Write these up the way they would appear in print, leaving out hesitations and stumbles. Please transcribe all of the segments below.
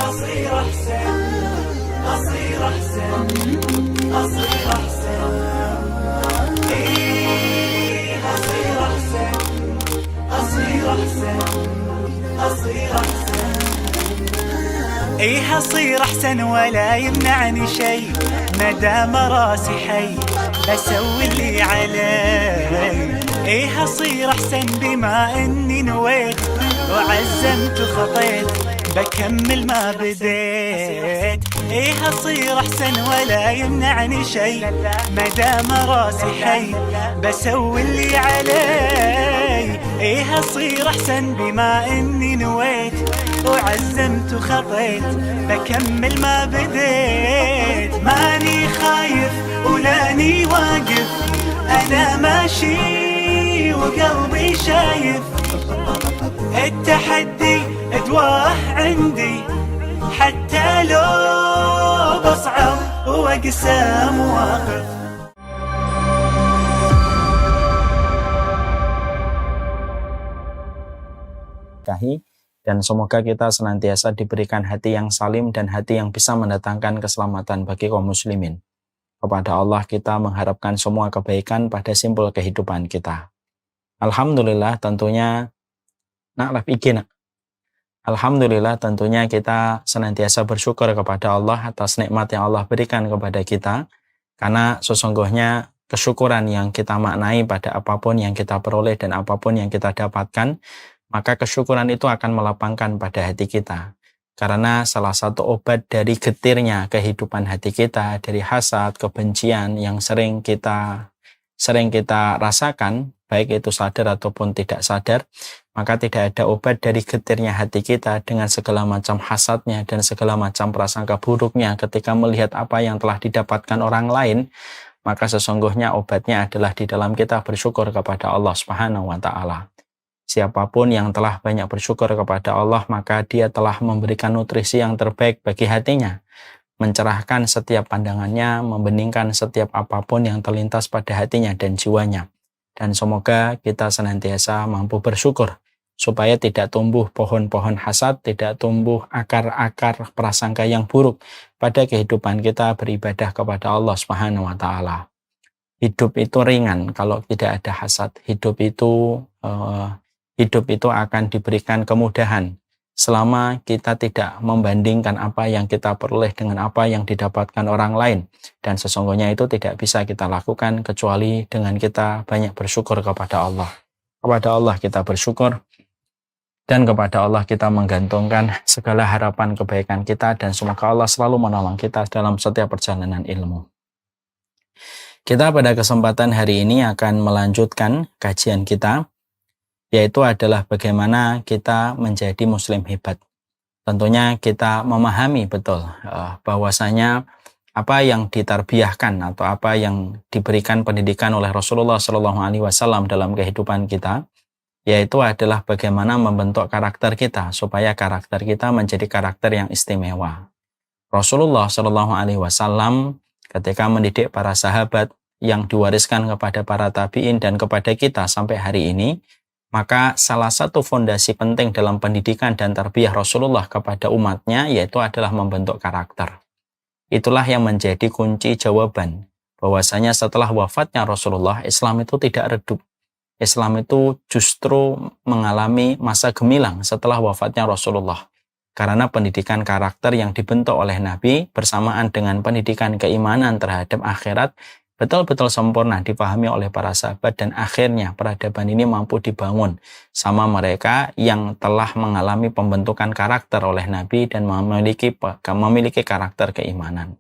أصير أحسن أصير أحسن أصير أحسن أصير أحسن أصير أحسن أصير أحسن أصير أحسن ولا يمنعني شيء مدام راسي حي بسوي اللي علي. أصير أحسن بما إني نويت وعزمت وخطيت بكمل ما بديت. أصير أحسن ولا يمنعني شيء مدام راسي حي بسوي اللي علي. أصير أحسن بما إني نويت وعزمت وخطيت بكمل ما بديت. ماني خايف ولاني واقف أنا ماشي وقلبي شايف التحدي أدواه عندي حتى لو بصعب وأقسى مواقف. Dan semoga kita senantiasa diberikan hati yang salim dan hati yang bisa mendatangkan keselamatan bagi kaum muslimin. Kepada Allah kita mengharapkan semua kebaikan pada simpul kehidupan kita. Alhamdulillah tentunya Alhamdulillah tentunya kita senantiasa bersyukur kepada Allah atas nikmat yang Allah berikan kepada kita, karena sesungguhnya kesyukuran yang kita maknai pada apapun yang kita peroleh dan apapun yang kita dapatkan, maka kesyukuran itu akan melapangkan pada hati kita. Karena salah satu obat dari getirnya kehidupan hati kita, dari hasad, kebencian yang sering kita rasakan, baik itu sadar ataupun tidak sadar, maka tidak ada obat dari getirnya hati kita dengan segala macam hasadnya dan segala macam prasangka buruknya ketika melihat apa yang telah didapatkan orang lain, maka sesungguhnya obatnya adalah di dalam kita bersyukur kepada Allah Subhanahu wa Ta'ala. Siapapun yang telah banyak bersyukur kepada Allah, maka dia telah memberikan nutrisi yang terbaik bagi hatinya, mencerahkan setiap pandangannya, membeningkan setiap apapun yang terlintas pada hatinya dan jiwanya. Dan semoga kita senantiasa mampu bersyukur, supaya tidak tumbuh pohon-pohon hasad, tidak tumbuh akar-akar prasangka yang buruk pada kehidupan kita beribadah kepada Allah Subhanahu wa Ta'ala. Hidup itu ringan kalau tidak ada hasad. Hidup itu akan diberikan kemudahan selama kita tidak membandingkan apa yang kita peroleh dengan apa yang didapatkan orang lain. Dan sesungguhnya itu tidak bisa kita lakukan kecuali dengan kita banyak bersyukur kepada Allah. Kepada Allah kita bersyukur, dan kepada Allah kita menggantungkan segala harapan kebaikan kita, dan semoga Allah selalu menolong kita dalam setiap perjalanan ilmu. Kita pada kesempatan hari ini akan melanjutkan kajian kita, yaitu adalah bagaimana kita menjadi muslim hebat. Tentunya kita memahami betul bahwasanya apa yang ditarbiyahkan atau apa yang diberikan pendidikan oleh Rasulullah SAW dalam kehidupan kita, yaitu adalah bagaimana membentuk karakter kita supaya karakter kita menjadi karakter yang istimewa. Rasulullah SAW ketika mendidik para sahabat yang diwariskan kepada para tabi'in dan kepada kita sampai hari ini, maka salah satu fondasi penting dalam pendidikan dan tarbiyah Rasulullah kepada umatnya yaitu adalah membentuk karakter. Itulah yang menjadi kunci jawaban bahwasanya setelah wafatnya Rasulullah, Islam itu tidak redup. Islam itu justru mengalami masa gemilang setelah wafatnya Rasulullah. Karena pendidikan karakter yang dibentuk oleh Nabi bersamaan dengan pendidikan keimanan terhadap akhirat betul-betul sempurna dipahami oleh para sahabat, dan akhirnya peradaban ini mampu dibangun sama mereka yang telah mengalami pembentukan karakter oleh Nabi dan memiliki karakter keimanan.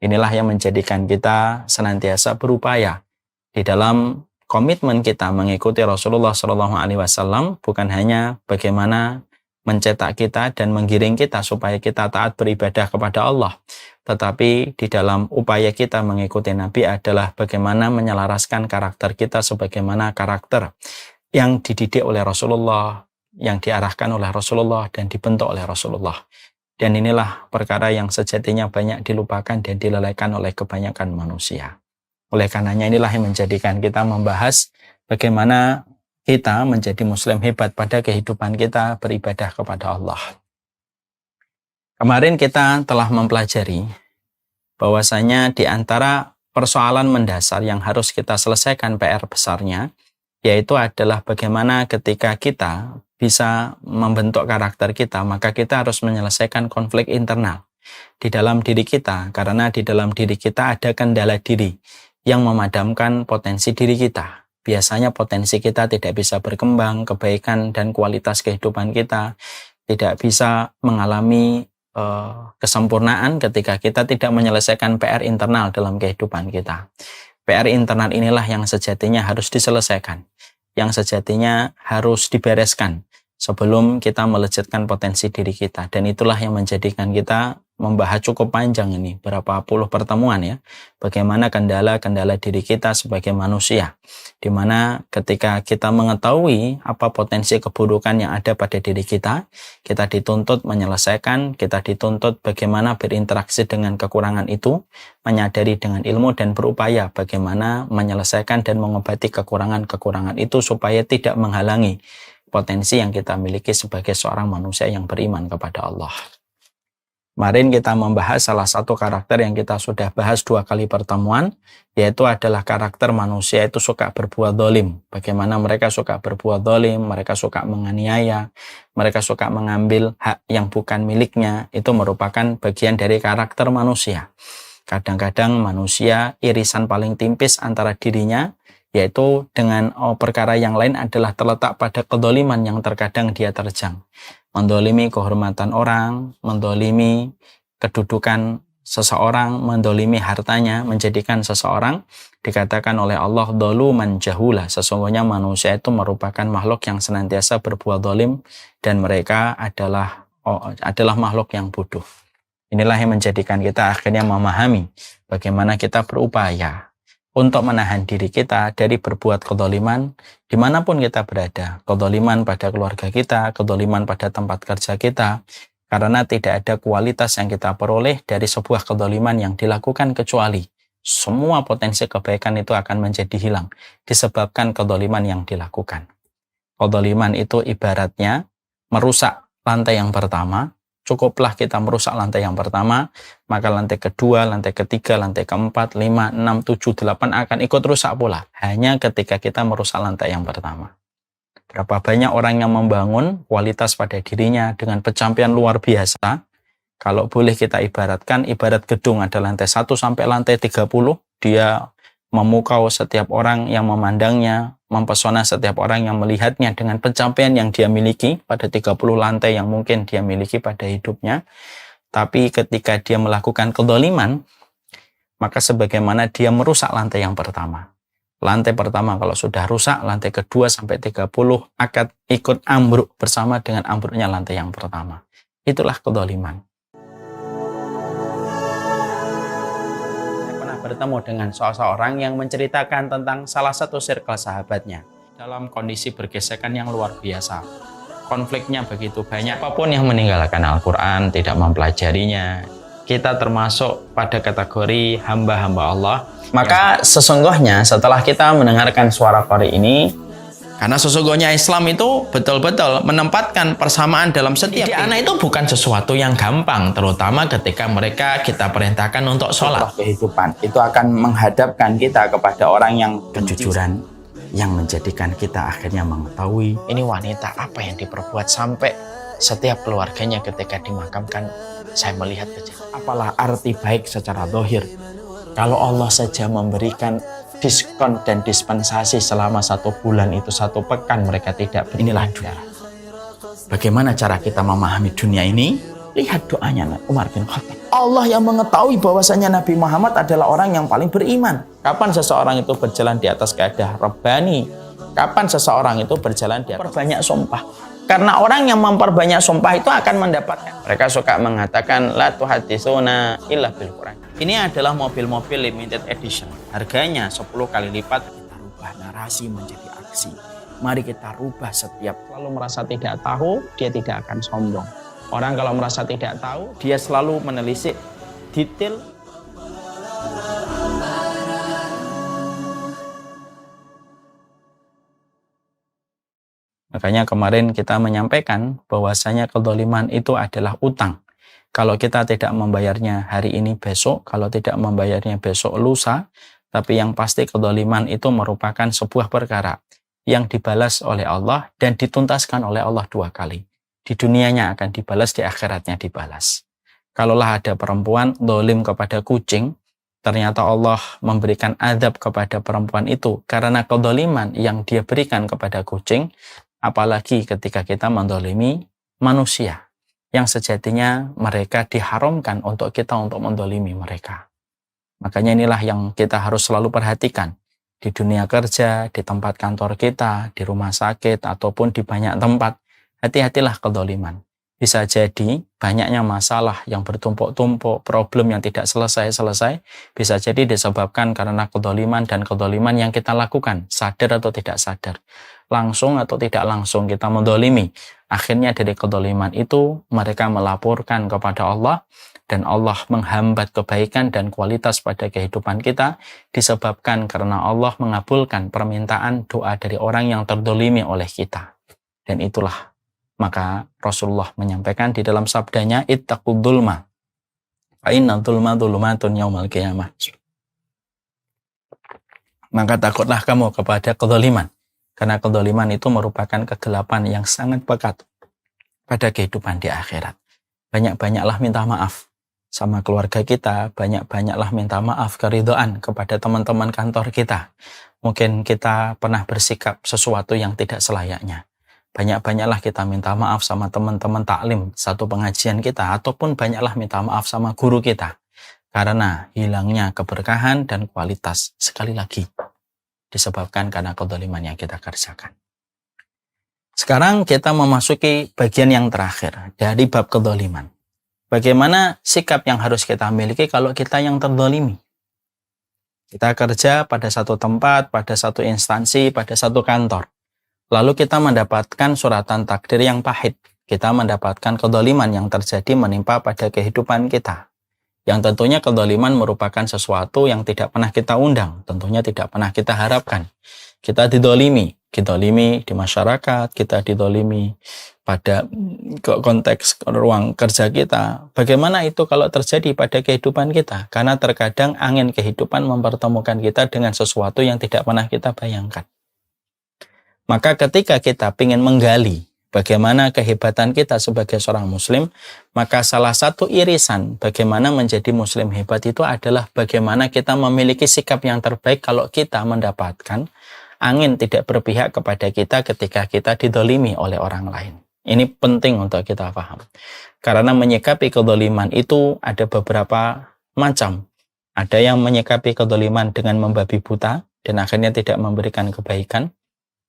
Inilah yang menjadikan kita senantiasa berupaya di dalam komitmen kita mengikuti Rasulullah SAW, bukan hanya bagaimana mencetak kita dan menggiring kita supaya kita taat beribadah kepada Allah, tetapi di dalam upaya kita mengikuti Nabi adalah bagaimana menyelaraskan karakter kita sebagaimana karakter yang dididik oleh Rasulullah, yang diarahkan oleh Rasulullah dan dibentuk oleh Rasulullah. Dan inilah perkara yang sejatinya banyak dilupakan dan dilalaikan oleh kebanyakan manusia. Oleh karenanya inilah yang menjadikan kita membahas bagaimana kita menjadi muslim hebat pada kehidupan kita beribadah kepada Allah. Kemarin kita telah mempelajari bahwasanya di antara persoalan mendasar yang harus kita selesaikan PR besarnya, yaitu adalah bagaimana ketika kita bisa membentuk karakter kita, maka kita harus menyelesaikan konflik internal di dalam diri kita, karena di dalam diri kita ada kendala diri yang memadamkan potensi diri kita. Biasanya potensi kita tidak bisa berkembang, kebaikan dan kualitas kehidupan kita tidak bisa mengalami kesempurnaan ketika kita tidak menyelesaikan PR internal dalam kehidupan kita. PR internal inilah yang sejatinya harus diselesaikan, yang sejatinya harus dibereskan sebelum kita melejitkan potensi diri kita. Dan itulah yang menjadikan kita membahas cukup panjang ini, berapa puluh pertemuan ya, bagaimana kendala-kendala diri kita sebagai manusia, di mana ketika kita mengetahui apa potensi keburukan yang ada pada diri kita dituntut menyelesaikan, kita dituntut bagaimana berinteraksi dengan kekurangan itu, menyadari dengan ilmu dan berupaya bagaimana menyelesaikan dan mengobati kekurangan-kekurangan itu supaya tidak menghalangi potensi yang kita miliki sebagai seorang manusia yang beriman kepada Allah. Kemarin kita membahas salah satu karakter yang kita sudah bahas 2 kali pertemuan, yaitu adalah karakter manusia itu suka berbuat zalim. Bagaimana mereka suka berbuat zalim, mereka suka menganiaya, mereka suka mengambil hak yang bukan miliknya, itu merupakan bagian dari karakter manusia. Kadang-kadang manusia irisan paling tipis antara dirinya, yaitu dengan perkara yang lain adalah terletak pada kedzaliman yang terkadang dia terjang. Mendolimi kehormatan orang, mendolimi kedudukan seseorang, mendolimi hartanya, menjadikan seseorang dikatakan oleh Allah zaluman jahula. Sesungguhnya manusia itu merupakan makhluk yang senantiasa berbuat zalim dan mereka adalah makhluk yang bodoh. Inilah yang menjadikan kita akhirnya memahami bagaimana kita berupaya untuk menahan diri kita dari berbuat kedzaliman dimanapun kita berada. Kedzaliman pada keluarga kita, kedzaliman pada tempat kerja kita, karena tidak ada kualitas yang kita peroleh dari sebuah kedzaliman yang dilakukan kecuali semua potensi kebaikan itu akan menjadi hilang disebabkan kedzaliman yang dilakukan. Kedzaliman itu ibaratnya merusak lantai yang pertama. Cukuplah kita merusak lantai yang pertama, maka lantai kedua, lantai ketiga, lantai keempat, 5, 6, 7, 8 akan ikut rusak pula. Hanya ketika kita merusak lantai yang pertama. Berapa banyak orang yang membangun kualitas pada dirinya dengan pencapaian luar biasa. Kalau boleh kita ibaratkan, ibarat gedung ada lantai 1 sampai lantai 30, dia memukau setiap orang yang memandangnya, mempesona setiap orang yang melihatnya dengan pencapaian yang dia miliki pada 30 lantai yang mungkin dia miliki pada hidupnya. Tapi ketika dia melakukan kedzaliman, maka sebagaimana dia merusak lantai yang pertama. Lantai pertama kalau sudah rusak, lantai kedua sampai 30 akan ikut ambruk bersama dengan ambruknya lantai yang pertama. Itulah kedzaliman. Bertemu dengan seseorang yang menceritakan tentang salah satu circle sahabatnya dalam kondisi bergesekan yang luar biasa. Konfliknya begitu banyak, apapun yang meninggalkan Al-Quran, tidak mempelajarinya, kita termasuk pada kategori hamba-hamba Allah. Maka sesungguhnya setelah kita mendengarkan suara qari ini, karena sesungguhnya Islam itu betul-betul menempatkan persamaan dalam setiap anak itu bukan sesuatu yang gampang, terutama ketika mereka kita perintahkan untuk sholat. Kehidupan itu akan menghadapkan kita kepada orang yang kejujuran, yang menjadikan kita akhirnya mengetahui ini wanita apa yang diperbuat sampai setiap keluarganya ketika dimakamkan saya melihat kejadian. Apalah arti baik secara zahir kalau Allah saja memberikan diskon dan dispensasi selama 1 bulan itu 1 pekan mereka tidak. Inilah dunia. Bagaimana cara kita memahami dunia ini? Lihat doanya Umar bin Khattab. Allah yang mengetahui bahwasanya Nabi Muhammad adalah orang yang paling beriman. Kapan seseorang itu berjalan di atas kaidah Rabbani? Kapan seseorang itu berjalan di atas perbanyak sumpah? Karena orang yang memperbanyak sumpah itu akan mendapatkan. Mereka suka mengatakan la tuhaditsuna illa bil Quran. Ini adalah mobil-mobil limited edition. Harganya 10 kali lipat. Kita rubah narasi menjadi aksi. Mari kita rubah setiap. Selalu merasa tidak tahu, dia tidak akan sombong. Orang kalau merasa tidak tahu, dia selalu menelisik detail. Makanya kemarin kita menyampaikan bahwasanya kedzaliman itu adalah utang Kalau kita tidak membayarnya hari ini besok, kalau tidak membayarnya besok lusa, tapi yang pasti kedoliman itu merupakan sebuah perkara yang dibalas oleh Allah dan dituntaskan oleh Allah 2 kali. Di dunianya akan dibalas, di akhiratnya dibalas. Kalaulah ada perempuan dolim kepada kucing, ternyata Allah memberikan azab kepada perempuan itu karena kedoliman yang dia berikan kepada kucing, apalagi ketika kita mendolimi manusia yang sejatinya mereka diharamkan untuk kita untuk mendolimi mereka. Makanya inilah yang kita harus selalu perhatikan di dunia kerja, di tempat kantor kita, di rumah sakit, ataupun di banyak tempat. Hati-hatilah kedoliman. Bisa jadi banyaknya masalah yang bertumpuk-tumpuk, problem yang tidak selesai-selesai, bisa jadi disebabkan karena kedoliman dan kedoliman yang kita lakukan, sadar atau tidak sadar. Langsung atau tidak langsung kita mendolimi. Akhirnya dari kedoliman itu mereka melaporkan kepada Allah dan Allah menghambat kebaikan dan kualitas pada kehidupan kita disebabkan karena Allah mengabulkan permintaan doa dari orang yang terdolimi oleh kita. Dan itulah maka Rasulullah menyampaikan di dalam sabdanya, ittaqud dzulma fa inna dzulma dzulumatun yaumal qiyamah. Maka takutlah kamu kepada kedoliman, karena kedoliman itu merupakan kegelapan yang sangat pekat pada kehidupan di akhirat. Banyak-banyaklah minta maaf sama keluarga kita, banyak-banyaklah minta maaf keridhaan kepada teman-teman kantor kita. Mungkin kita pernah bersikap sesuatu yang tidak selayaknya. Banyak-banyaklah kita minta maaf sama teman-teman taklim satu pengajian kita, ataupun banyaklah minta maaf sama guru kita. Karena hilangnya keberkahan dan kualitas, sekali lagi, disebabkan karena kedoliman yang kita kerjakan. Sekarang kita memasuki bagian yang terakhir dari bab kedoliman. Bagaimana sikap yang harus kita miliki kalau kita yang terdolimi? Kita kerja pada satu tempat, pada satu instansi, pada satu kantor. Lalu kita mendapatkan suratan takdir yang pahit. Kita mendapatkan kedoliman yang terjadi menimpa pada kehidupan kita. Yang tentunya kedoliman merupakan sesuatu yang tidak pernah kita undang. Tentunya tidak pernah kita harapkan. Kita didolimi di masyarakat, kita didolimi pada konteks ruang kerja kita. Bagaimana itu kalau terjadi pada kehidupan kita? Karena terkadang angin kehidupan mempertemukan kita dengan sesuatu yang tidak pernah kita bayangkan. Maka ketika kita ingin menggali bagaimana kehebatan kita sebagai seorang muslim, maka salah satu irisan bagaimana menjadi muslim hebat itu adalah bagaimana kita memiliki sikap yang terbaik kalau kita mendapatkan angin tidak berpihak kepada kita ketika kita didolimi oleh orang lain. Ini penting untuk kita paham. Karena menyikapi kedoliman itu ada beberapa macam. Ada yang menyikapi kedoliman dengan membabi buta dan akhirnya tidak memberikan kebaikan.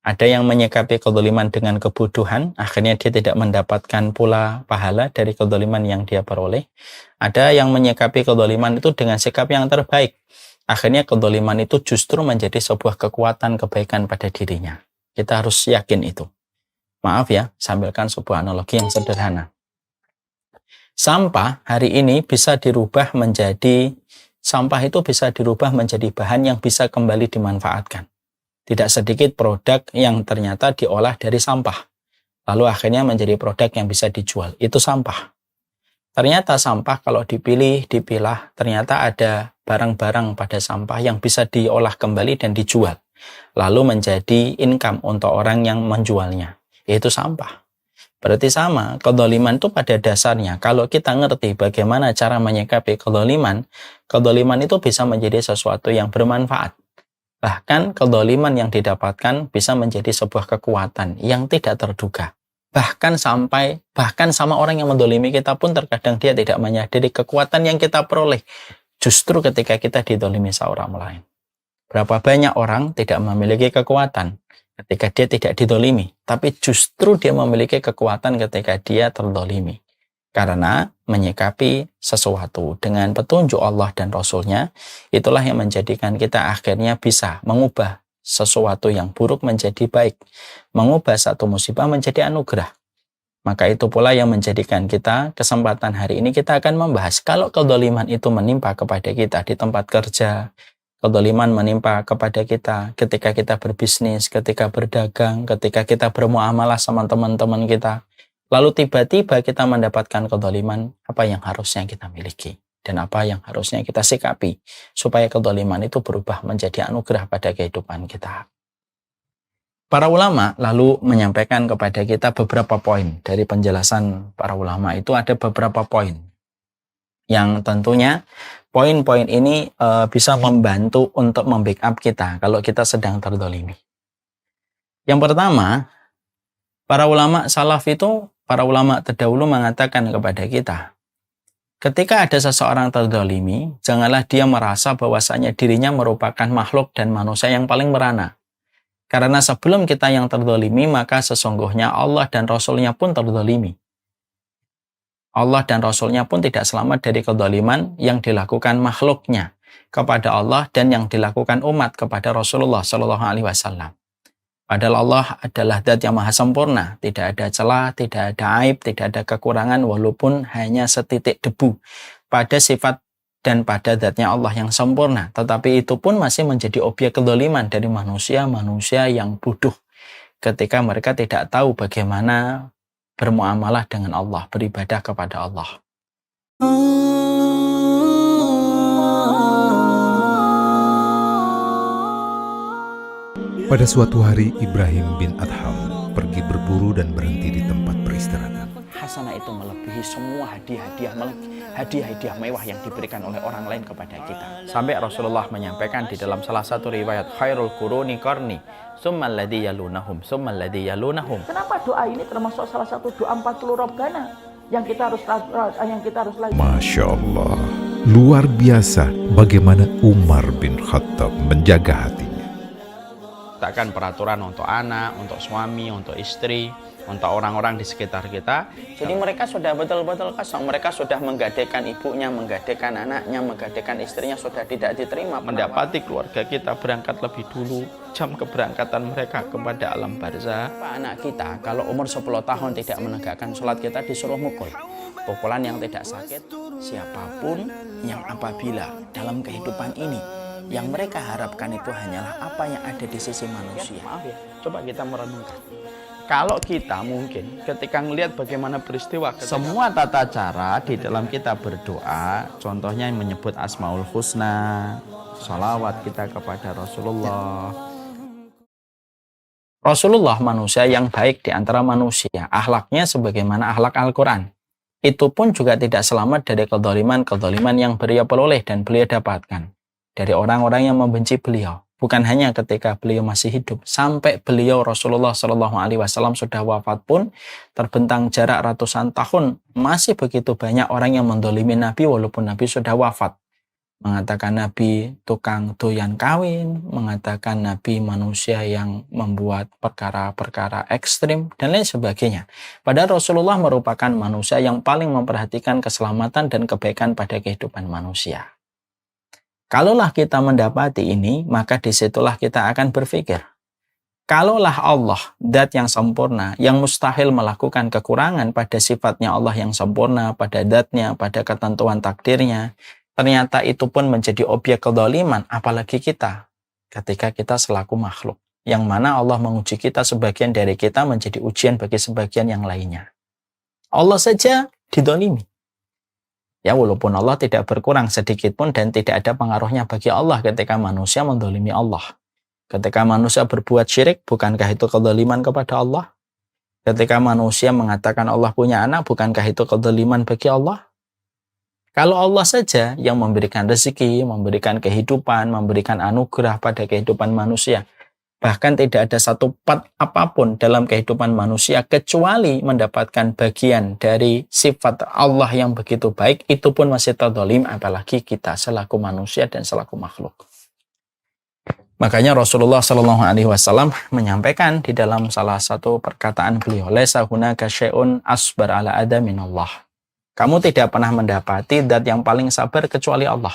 Ada yang menyikapi kedoliman dengan kebodohan, akhirnya dia tidak mendapatkan pula pahala dari kedoliman yang dia peroleh. Ada yang menyikapi kedoliman itu dengan sikap yang terbaik. Akhirnya kedoliman itu justru menjadi sebuah kekuatan kebaikan pada dirinya. Kita harus yakin itu. Maaf ya, sambilkan sebuah analogi yang sederhana. Sampah hari ini bisa dirubah menjadi, sampah itu bisa dirubah menjadi bahan yang bisa kembali dimanfaatkan. Tidak sedikit produk yang ternyata diolah dari sampah. Lalu akhirnya menjadi produk yang bisa dijual. Itu sampah. Ternyata sampah kalau dipilah, ternyata ada barang-barang pada sampah yang bisa diolah kembali dan dijual. Lalu menjadi income untuk orang yang menjualnya. Yaitu sampah. Berarti sama, kedoliman itu pada dasarnya, kalau kita ngerti bagaimana cara menyikapi kedoliman itu bisa menjadi sesuatu yang bermanfaat. Bahkan kedoliman yang didapatkan bisa menjadi sebuah kekuatan yang tidak terduga. Bahkan sama orang yang mendolimi kita pun terkadang dia tidak menyadari kekuatan yang kita peroleh justru ketika kita didolimi seorang lain. Berapa banyak orang tidak memiliki kekuatan ketika dia tidak didolimi, tapi justru dia memiliki kekuatan ketika dia terdolimi. Karena menyikapi sesuatu dengan petunjuk Allah dan Rasul-Nya, itulah yang menjadikan kita akhirnya bisa mengubah sesuatu yang buruk menjadi baik, mengubah satu musibah menjadi anugerah. Maka itu pula yang menjadikan kita, kesempatan hari ini kita akan membahas, kalau kedoliman itu menimpa kepada kita di tempat kerja, kedoliman menimpa kepada kita ketika kita berbisnis, ketika berdagang, ketika kita bermuamalah sama teman-teman kita, Lalu tiba-tiba kita mendapatkan kezaliman, apa yang harusnya kita miliki dan apa yang harusnya kita sikapi supaya kezaliman itu berubah menjadi anugerah pada kehidupan kita. Para ulama lalu menyampaikan kepada kita beberapa poin. Dari penjelasan para ulama itu ada beberapa poin yang tentunya poin-poin ini bisa membantu untuk membackup kita kalau kita sedang terzalimi. Yang pertama, para ulama salaf itu, para ulama terdahulu mengatakan kepada kita, ketika ada seseorang terzalimi, janganlah dia merasa bahwasanya dirinya merupakan makhluk dan manusia yang paling merana. Karena sebelum kita yang terzalimi, maka sesungguhnya Allah dan Rasul-Nya pun terzalimi. Allah dan Rasul-Nya pun tidak selamat dari kezaliman yang dilakukan makhluknya kepada Allah dan yang dilakukan umat kepada Rasulullah SAW. Padahal Allah adalah zat yang maha sempurna, tidak ada celah, tidak ada aib, tidak ada kekurangan, walaupun hanya setitik debu pada sifat dan pada zatnya Allah yang sempurna. Tetapi itu pun masih menjadi objek kezaliman dari manusia-manusia yang bodoh ketika mereka tidak tahu bagaimana bermuamalah dengan Allah, beribadah kepada Allah. Pada suatu hari, Ibrahim bin Adham pergi berburu dan berhenti di tempat peristirahatan. Hasanah itu melebihi semua hadiah-hadiah mewah yang diberikan oleh orang lain kepada kita. Sampai Rasulullah menyampaikan di dalam salah satu riwayat, khairul quruni qarni, summal ladzi yalunahum, summal ladzi yalunahum. Kenapa doa ini termasuk salah satu doa 40 Rabbana yang kita harus lakukan? Masya Allah, luar biasa bagaimana Umar bin Khattab menjaga hatinya. Letakkan peraturan untuk anak, untuk suami, untuk istri, untuk orang-orang di sekitar kita. Jadi mereka sudah betul-betul kosong. Mereka sudah menggadaikan ibunya, menggadaikan anaknya, menggadaikan istrinya, sudah tidak diterima. Mendapati keluarga kita berangkat lebih dulu, jam keberangkatan mereka kepada alam barzah. Anak kita kalau umur 10 tahun tidak menegakkan sholat, kita disuruh mukul. Pukulan yang tidak sakit. Siapapun yang apabila dalam kehidupan ini yang mereka harapkan itu hanyalah apa yang ada di sisi manusia. Maaf ya, coba kita merenungkan. Kalau kita mungkin ketika melihat bagaimana peristiwa, semua tata cara di dalam kita berdoa, contohnya menyebut Asmaul Husna, sholawat kita kepada Rasulullah. Rasulullah manusia yang baik di antara manusia, akhlaknya sebagaimana akhlak Al-Quran. Itu pun juga tidak selamat dari kezaliman yang beliau peroleh dan beliau dapatkan dari orang-orang yang membenci beliau. Bukan hanya ketika beliau masih hidup, sampai beliau Rasulullah SAW sudah wafat pun terbentang jarak ratusan tahun, masih begitu banyak orang yang mendolimi Nabi walaupun Nabi sudah wafat. Mengatakan Nabi tukang doyan kawin, mengatakan Nabi manusia yang membuat perkara-perkara ekstrim, dan lain sebagainya. Padahal Rasulullah merupakan manusia yang paling memperhatikan keselamatan dan kebaikan pada kehidupan manusia. Kalaulah kita mendapati ini, maka disitulah kita akan berpikir. Kalaulah Allah, zat yang sempurna, yang mustahil melakukan kekurangan pada sifatnya Allah yang sempurna, pada zatnya, pada ketentuan takdirnya, ternyata itu pun menjadi objek kezaliman, apalagi kita, ketika kita selaku makhluk, yang mana Allah menguji kita, sebagian dari kita menjadi ujian bagi sebagian yang lainnya. Allah saja dizalimi. Ya, walaupun Allah tidak berkurang sedikit pun dan tidak ada pengaruhnya bagi Allah ketika manusia menzalimi Allah. Ketika manusia berbuat syirik, bukankah itu kezaliman kepada Allah? Ketika manusia mengatakan Allah punya anak, bukankah itu kezaliman bagi Allah? Kalau Allah saja yang memberikan rezeki, memberikan kehidupan, memberikan anugerah pada kehidupan manusia, bahkan tidak ada satu part apapun dalam kehidupan manusia kecuali mendapatkan bagian dari sifat Allah yang begitu baik, itu pun masih terzalim, apalagi kita selaku manusia dan selaku makhluk. Makanya Rasulullah SAW menyampaikan di dalam salah satu perkataan beliau, laisa hunaka syai'un asbar ala ada minallah. Kamu tidak pernah mendapati zat yang paling sabar kecuali Allah,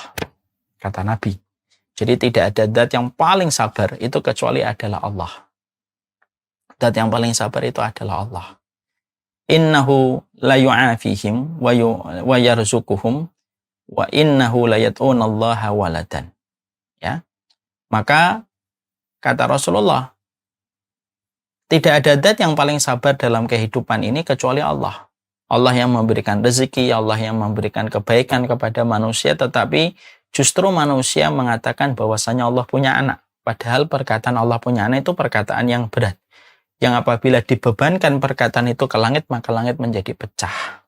kata Nabi. Jadi tidak ada zat yang paling sabar itu kecuali adalah Allah. Zat yang paling sabar itu adalah Allah. Innahu la yu'afihim wa yarzuquhum wa innahu la yad'unallaha waladan. Ya. Maka kata Rasulullah, Tidak ada zat yang paling sabar dalam kehidupan ini kecuali Allah. Allah yang memberikan rezeki, Allah yang memberikan kebaikan kepada manusia, tetapi justru manusia mengatakan bahwasanya Allah punya anak. Padahal perkataan Allah punya anak itu perkataan yang berat. Yang apabila dibebankan perkataan itu ke langit, maka langit menjadi pecah.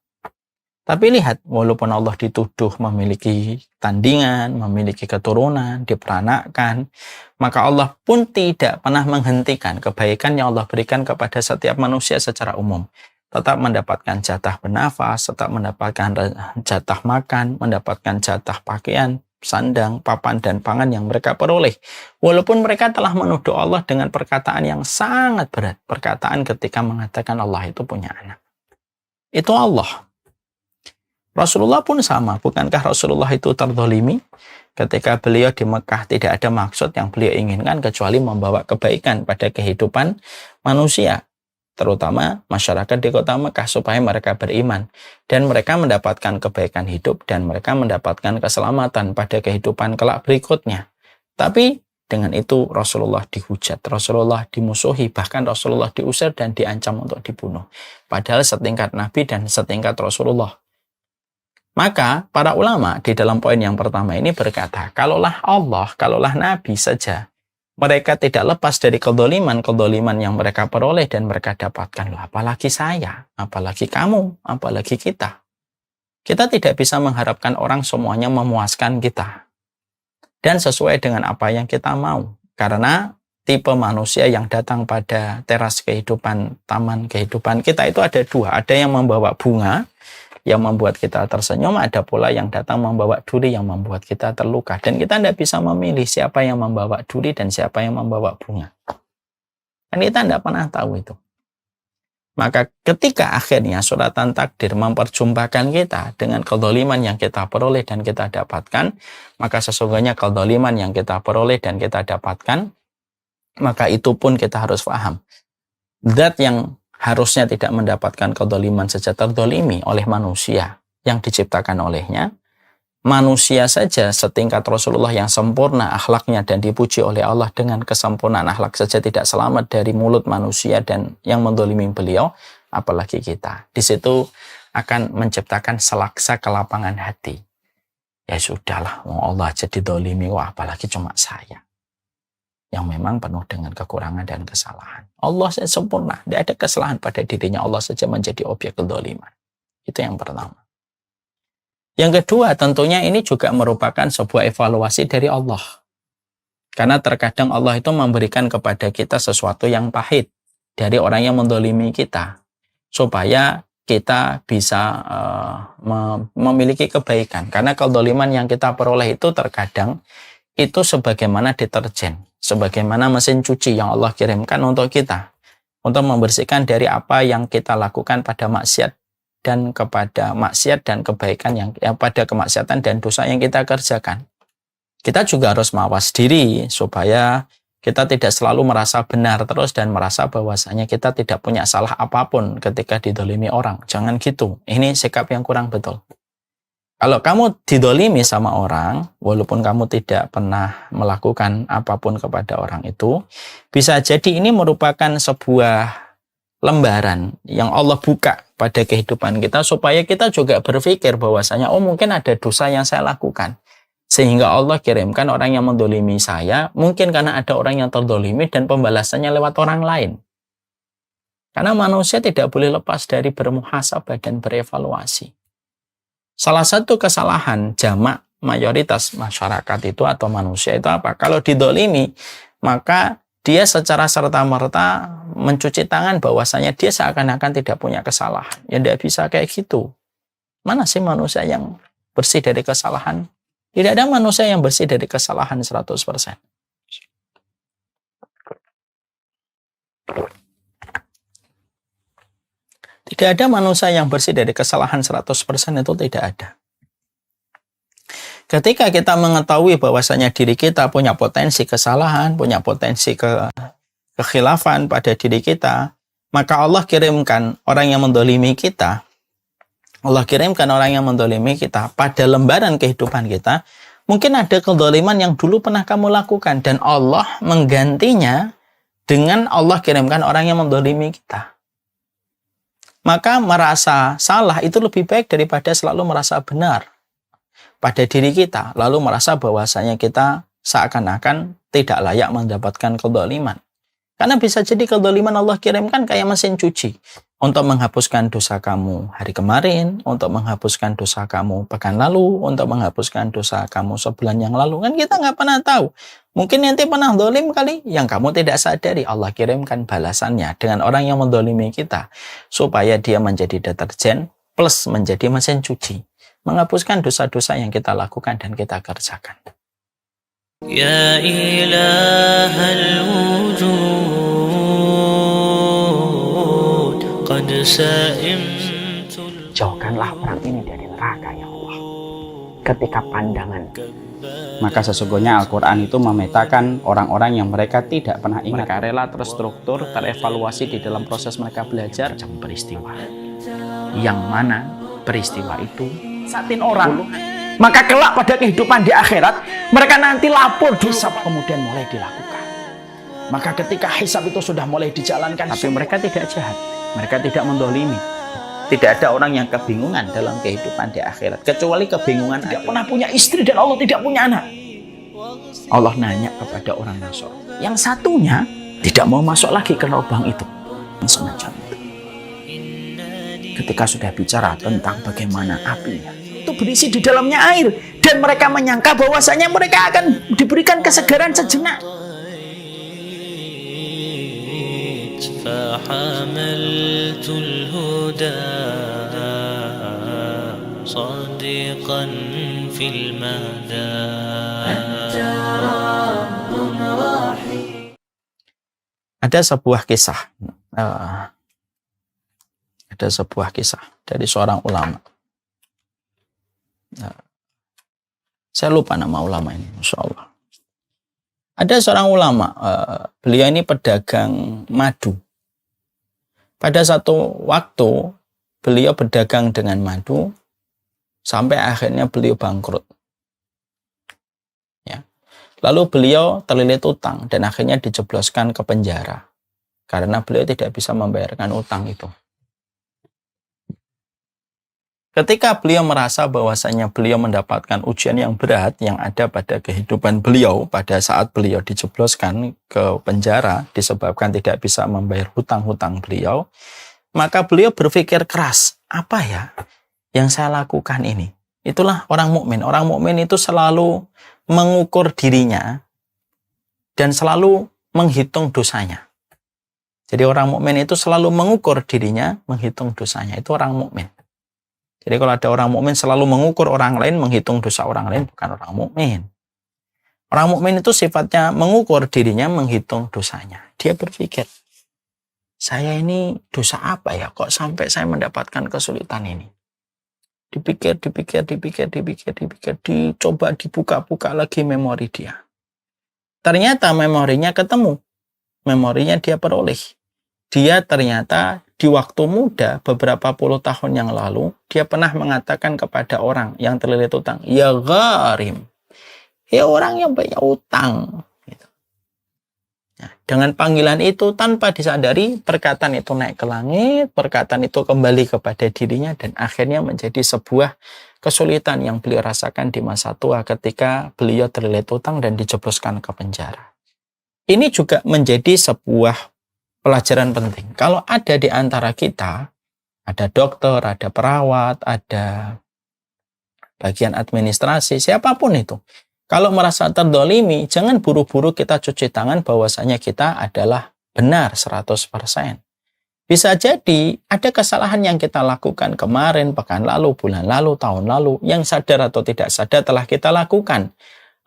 Tapi lihat, walaupun Allah dituduh memiliki tandingan, memiliki keturunan, diperanakkan, maka Allah pun tidak pernah menghentikan kebaikan yang Allah berikan kepada setiap manusia secara umum. Tetap mendapatkan jatah bernafas, tetap mendapatkan jatah makan, mendapatkan jatah pakaian, sandang, papan, dan pangan yang mereka peroleh. Walaupun mereka telah menuduh Allah dengan perkataan yang sangat berat. Perkataan ketika mengatakan Allah itu punya anak. Itu Allah. Rasulullah pun sama. Bukankah Rasulullah itu terzalimi? Ketika beliau di Mekah tidak ada maksud yang beliau inginkan kecuali membawa kebaikan pada kehidupan manusia. Terutama masyarakat di kota Mekah supaya mereka beriman. Dan mereka mendapatkan kebaikan hidup dan mereka mendapatkan keselamatan pada kehidupan kelak berikutnya. Tapi dengan itu Rasulullah dihujat, Rasulullah dimusuhi, bahkan Rasulullah diusir dan diancam untuk dibunuh. Padahal setingkat Nabi dan setingkat Rasulullah. Maka para ulama di dalam poin yang pertama ini berkata, kalaulah Allah, kalaulah Nabi saja, mereka tidak lepas dari kedoliman yang mereka peroleh dan mereka dapatkan. Apalagi saya, apalagi kamu, apalagi kita. Kita tidak bisa mengharapkan orang semuanya memuaskan kita. Dan sesuai dengan apa yang kita mau. Karena tipe manusia yang datang pada teras kehidupan, taman kehidupan kita itu ada dua. Ada yang membawa bunga, yang membuat kita tersenyum, ada pula yang datang membawa duri yang membuat kita terluka. Dan kita tidak bisa memilih siapa yang membawa duri dan siapa yang membawa bunga. Dan kita tidak pernah tahu itu. Maka ketika akhirnya suratan takdir memperjumpakan kita dengan kedzaliman yang kita peroleh dan kita dapatkan, maka sesungguhnya kedzaliman yang kita peroleh dan kita dapatkan, maka itu pun kita harus paham. Zat yang harusnya tidak mendapatkan kedzaliman saja terzalimi oleh manusia yang diciptakan olehnya. Manusia saja setingkat Rasulullah yang sempurna akhlaknya dan dipuji oleh Allah dengan kesempurnaan akhlak saja tidak selamat dari mulut manusia dan yang menzalimi beliau, apalagi kita. Di situ akan menciptakan selaksa kelapangan hati. Ya sudahlah, Allah aja dizalimi, wah apalagi cuma saya. Yang memang penuh dengan kekurangan dan kesalahan. Allah saja sempurna, tidak ada kesalahan pada dirinya, Allah saja menjadi objek kezaliman. Itu yang pertama. Yang kedua, tentunya ini juga merupakan sebuah evaluasi dari Allah. Karena terkadang Allah itu memberikan kepada kita sesuatu yang pahit dari orang yang menzalimi kita, supaya kita bisa memiliki kebaikan. Karena kezaliman yang kita peroleh itu terkadang itu sebagaimana deterjen, sebagaimana mesin cuci yang Allah kirimkan untuk kita, untuk membersihkan dari apa yang kita lakukan pada maksiat dan kepada maksiat dan kebaikan yang pada kemaksiatan dan dosa yang kita kerjakan. Kita juga harus mawas diri supaya kita tidak selalu merasa benar terus dan merasa bahwasanya kita tidak punya salah apapun ketika dizalimi orang. Jangan gitu. Ini sikap yang kurang betul. Kalau kamu dizalimi sama orang, walaupun kamu tidak pernah melakukan apapun kepada orang itu, bisa jadi ini merupakan sebuah lembaran yang Allah buka pada kehidupan kita supaya kita juga berpikir bahwasanya mungkin ada dosa yang saya lakukan. Sehingga Allah kirimkan orang yang menzalimi saya, mungkin karena ada orang yang terzalimi dan pembalasannya lewat orang lain. Karena manusia tidak boleh lepas dari bermuhasabah dan berevaluasi. Salah satu kesalahan jamak mayoritas masyarakat itu atau manusia itu apa? Kalau dizalimi, maka dia secara serta-merta mencuci tangan bahwasanya dia seakan-akan tidak punya kesalahan. Ya tidak bisa kayak gitu. Mana sih manusia yang bersih dari kesalahan? Tidak ada manusia yang bersih dari kesalahan 100%. Tidak ada manusia yang bersih dari kesalahan 100%, itu tidak ada. Ketika kita mengetahui bahwasanya diri kita punya potensi kesalahan, punya potensi kekhilafan pada diri kita, maka Allah kirimkan orang yang menzalimi kita. Allah kirimkan orang yang menzalimi kita pada lembaran kehidupan kita. Mungkin ada kezaliman yang dulu pernah kamu lakukan dan Allah menggantinya dengan Allah kirimkan orang yang mendolimi kita. Maka merasa salah itu lebih baik daripada selalu merasa benar pada diri kita, lalu merasa bahwasanya kita seakan-akan tidak layak mendapatkan kedoliman. Karena bisa jadi kedoliman Allah kirimkan kayak mesin cuci untuk menghapuskan dosa kamu hari kemarin, untuk menghapuskan dosa kamu pekan lalu, untuk menghapuskan dosa kamu sebulan yang lalu. Kan kita nggak pernah tahu. Mungkin nanti pernah dolim kali yang kamu tidak sadari. Allah kirimkan balasannya dengan orang yang mendolimi kita supaya dia menjadi deterjen plus menjadi mesin cuci, menghapuskan dosa-dosa yang kita lakukan dan kita kerjakan. Ya ilahal wujud qad sa'imtul. Jauhkanlah orang ini dari neraka, ya Allah. Ketika pandangan, maka sesungguhnya Al-Quran itu memetakan orang-orang yang mereka tidak pernah ingat. Mereka rela terstruktur, terevaluasi di dalam proses mereka belajar peristiwa yang mana peristiwa itu satin orang, maka kelak pada kehidupan di akhirat mereka nanti lapor dosa kemudian mulai dilakukan. Maka ketika hisab itu sudah mulai dijalankan, tapi mereka tidak jahat, mereka tidak mendolimi. Tidak ada orang yang kebingungan dalam kehidupan di akhirat kecuali kebingungan tidak pernah punya istri dan Allah tidak punya anak. Allah nanya kepada orang Nasrani, yang satunya tidak mau masuk lagi ke lubang itu. Semacam itu. Ketika sudah bicara tentang bagaimana apinya itu berisi di dalamnya air, dan mereka menyangka bahwasanya mereka akan diberikan kesegaran sejenak. فحملت الهدى صادقا في المدى. Ada sebuah kisah dari seorang ulama. Saya lupa nama ulama ini, Masya Allah. Ada seorang ulama, beliau ini pedagang madu. Pada satu waktu, beliau berdagang dengan madu, sampai akhirnya beliau bangkrut. Ya. Lalu beliau terlilit utang, dan akhirnya dijebloskan ke penjara. Karena beliau tidak bisa membayarkan utang itu. Ketika beliau merasa bahwasanya beliau mendapatkan ujian yang berat yang ada pada kehidupan beliau pada saat beliau dijebloskan ke penjara disebabkan tidak bisa membayar hutang-hutang beliau, maka beliau berpikir keras, apa ya yang saya lakukan ini? Itulah orang mukmin. Orang mukmin itu selalu mengukur dirinya dan selalu menghitung dosanya. Jadi orang mukmin itu selalu mengukur dirinya, menghitung dosanya. Itu orang mukmin. Jadi kalau ada orang mukmin selalu mengukur orang lain, menghitung dosa orang lain, bukan orang mukmin. Orang mukmin itu sifatnya mengukur dirinya, menghitung dosanya. Dia berpikir, saya ini dosa apa ya? Kok sampai saya mendapatkan kesulitan ini? Dipikir, dicoba dibuka-buka lagi memori dia. Ternyata memorinya ketemu. Memorinya dia peroleh. Dia ternyata di waktu muda, beberapa puluh tahun yang lalu, dia pernah mengatakan kepada orang yang terlilit utang, ya gharim, ya orang yang banyak utang. Gitu. Nah, dengan panggilan itu, tanpa disadari, perkataan itu naik ke langit, perkataan itu kembali kepada dirinya, dan akhirnya menjadi sebuah kesulitan yang beliau rasakan di masa tua ketika beliau terlilit utang dan dijebloskan ke penjara. Ini juga menjadi sebuah pelajaran penting. Kalau ada di antara kita, ada dokter, ada perawat, ada bagian administrasi, siapapun itu. Kalau merasa terdolimi, jangan buru-buru kita cuci tangan bahwasanya kita adalah benar 100%. Bisa jadi ada kesalahan yang kita lakukan kemarin, pekan lalu, bulan lalu, tahun lalu, yang sadar atau tidak sadar telah kita lakukan.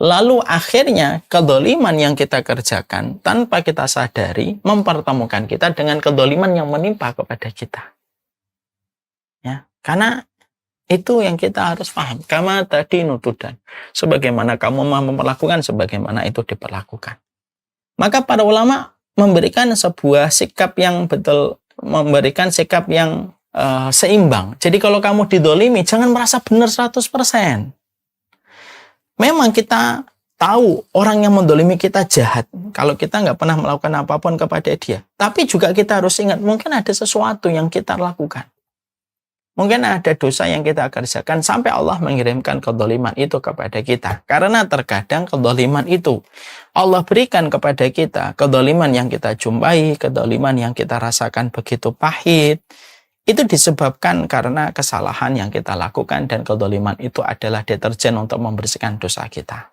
Lalu akhirnya kedoliman yang kita kerjakan tanpa kita sadari mempertemukan kita dengan kedoliman yang menimpa kepada kita. Ya, karena itu yang kita harus paham. Kama tadi nutudan. Sebagaimana kamu memperlakukan, sebagaimana itu diperlakukan. Maka para ulama memberikan sebuah sikap yang betul, memberikan sikap yang seimbang. Jadi kalau kamu didolimi, jangan merasa benar 100%. Memang kita tahu orang yang mendolimi kita jahat, kalau kita nggak pernah melakukan apapun kepada dia. Tapi juga kita harus ingat, mungkin ada sesuatu yang kita lakukan. Mungkin ada dosa yang kita kerjakan sampai Allah mengirimkan kedoliman itu kepada kita. Karena terkadang kedoliman itu Allah berikan kepada kita, kedoliman yang kita jumpai, kedoliman yang kita rasakan begitu pahit, itu disebabkan karena kesalahan yang kita lakukan, dan kedoliman itu adalah deterjen untuk membersihkan dosa kita.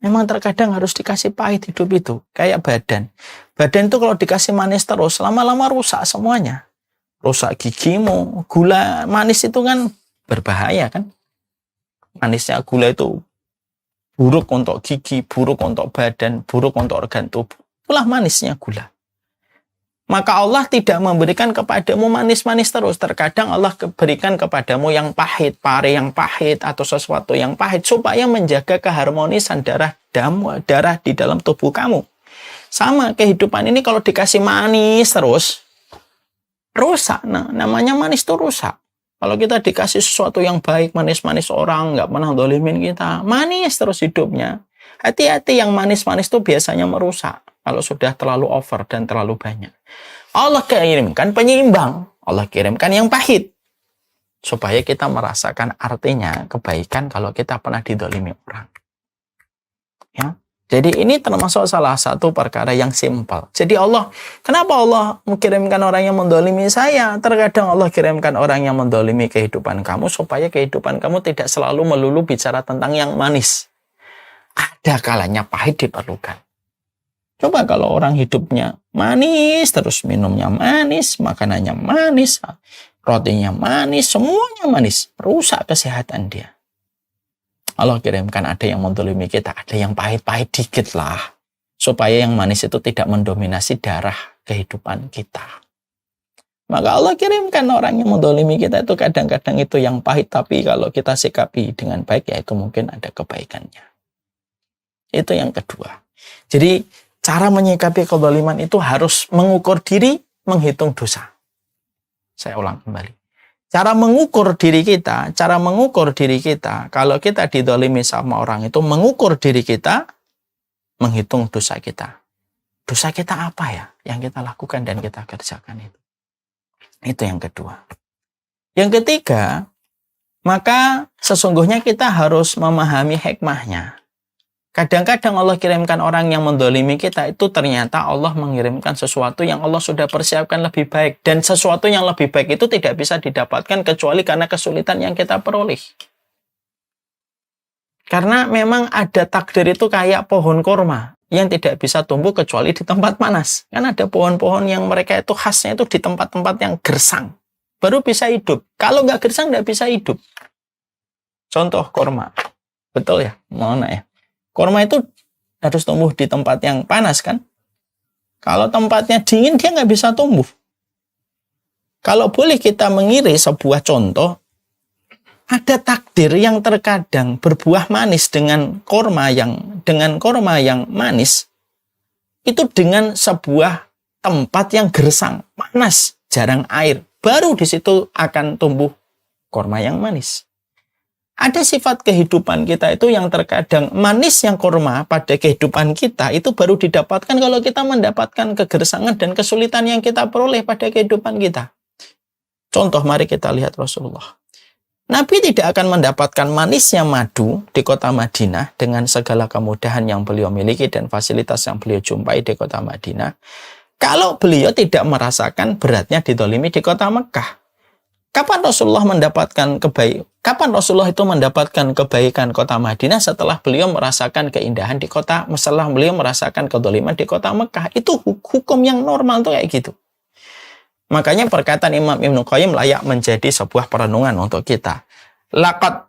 Memang terkadang harus dikasih pahit hidup itu. Kayak badan. Badan itu kalau dikasih manis terus, lama-lama rusak semuanya. Rusak gigimu. Gula manis itu kan berbahaya kan. Manisnya gula itu buruk untuk gigi, buruk untuk badan, buruk untuk organ tubuh. Itulah manisnya gula. Maka Allah tidak memberikan kepadamu manis-manis terus. Terkadang Allah berikan kepadamu yang pahit, pare yang pahit, atau sesuatu yang pahit, supaya menjaga keharmonisan darah di dalam tubuh kamu. Sama kehidupan ini kalau dikasih manis terus, rusak. Nah, namanya manis itu rusak. Kalau kita dikasih sesuatu yang baik, manis-manis orang, nggak pernah dolimin kita, manis terus hidupnya. Hati-hati, yang manis-manis itu biasanya merusak. Kalau sudah terlalu over dan terlalu banyak. Allah kirimkan penyeimbang. Allah kirimkan yang pahit. Supaya kita merasakan artinya kebaikan kalau kita pernah didolimi orang. Ya. Jadi ini termasuk salah satu perkara yang simpel. Jadi kenapa Allah mengirimkan orang yang mendolimi saya? Terkadang Allah kirimkan orang yang mendolimi kehidupan kamu, supaya kehidupan kamu tidak selalu melulu bicara tentang yang manis. Ada kalanya pahit diperlukan. Coba kalau orang hidupnya manis, terus minumnya manis, makanannya manis, rotinya manis, semuanya manis, rusak kesehatan dia. Allah kirimkan ada yang mendolimi kita, ada yang pahit-pahit dikit lah, supaya yang manis itu tidak mendominasi darah kehidupan kita. Maka Allah kirimkan orang yang mendolimi kita itu kadang-kadang itu yang pahit, tapi kalau kita sikapi dengan baik, ya itu mungkin ada kebaikannya. Itu yang kedua. Jadi cara menyikapi kezaliman itu harus mengukur diri, menghitung dosa. Saya ulang kembali. Cara mengukur diri kita, kalau kita didolimi sama orang itu, mengukur diri kita, menghitung dosa kita. Dosa kita apa ya yang kita lakukan dan kita kerjakan itu. Itu yang kedua. Yang ketiga, maka sesungguhnya kita harus memahami hikmahnya. Kadang-kadang Allah kirimkan orang yang mendolimi kita, itu ternyata Allah mengirimkan sesuatu yang Allah sudah persiapkan lebih baik. Dan sesuatu yang lebih baik itu tidak bisa didapatkan kecuali karena kesulitan yang kita peroleh. Karena memang ada takdir itu kayak pohon korma yang tidak bisa tumbuh kecuali di tempat panas. Kan ada pohon-pohon yang mereka itu khasnya itu di tempat-tempat yang gersang. Baru bisa hidup. Kalau nggak gersang nggak bisa hidup. Contoh korma. Betul ya? Mana ya? Korma itu harus tumbuh di tempat yang panas kan? Kalau tempatnya dingin dia nggak bisa tumbuh. Kalau boleh kita mengiris sebuah contoh, ada takdir yang terkadang berbuah manis dengan korma yang manis, itu dengan sebuah tempat yang gersang, panas, jarang air, baru di situ akan tumbuh korma yang manis. Ada sifat kehidupan kita itu yang terkadang manisnya korma pada kehidupan kita itu baru didapatkan kalau kita mendapatkan kegersangan dan kesulitan yang kita peroleh pada kehidupan kita. Contoh, mari kita lihat Rasulullah. Nabi tidak akan mendapatkan manisnya madu di kota Madinah dengan segala kemudahan yang beliau miliki dan fasilitas yang beliau jumpai di kota Madinah kalau beliau tidak merasakan beratnya didolimi di kota Mekah. Kapan Rasulullah itu mendapatkan kebaikan kota Madinah? Setelah beliau merasakan keindahan di kota, setelah beliau merasakan kedoliman di kota Mekah. Itu hukum yang normal tuh kayak gitu. Makanya perkataan Imam Ibnu Qayyim layak menjadi sebuah perenungan untuk kita. Laqad